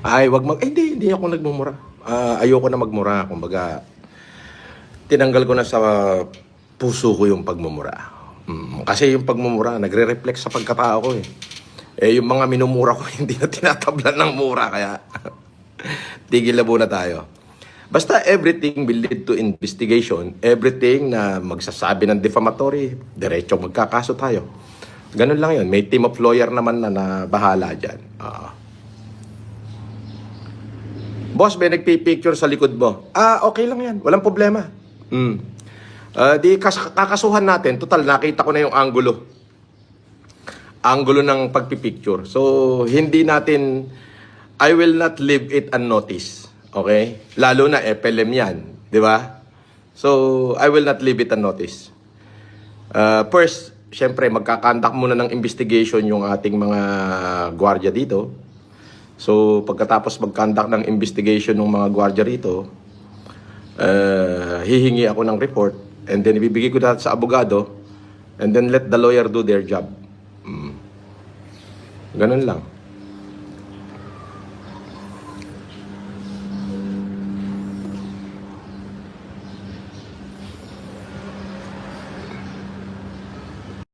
Ay, wag mag... hindi ako nagmumura. Ayoko na magmura. Kumbaga, tinanggal ko na sa puso ko yung pagmumura. Kasi yung pagmumura, nagre-reflect sa pagkatao ko eh. Yung mga minumura ko, hindi na tinatablan ng mura. Kaya, tigil na muna tayo. Basta everything will lead to investigation. Everything na magsasabi ng defamatory, diretso magkakaso tayo. Ganun lang yun. May team of lawyer naman na bahala dyan. Boss, may nagpipicture sa likod mo. Okay lang yan. Walang problema. Kakasuhan natin. Total, nakita ko na yung angulo. Angulo ng pagpipicture. So, hindi natin... I will not leave it unnoticed. Okay? Lalo na FLM yan. Di ba? So, I will not leave it unnoticed. First, syempre, magkakandak muna ng investigation yung ating mga gwardiya dito. So, pagkatapos mag-conduct ng investigation ng mga gwardiya rito, hihingi ako ng report and then ibibigay ko na sa abogado and then let the lawyer do their job. Ganun lang.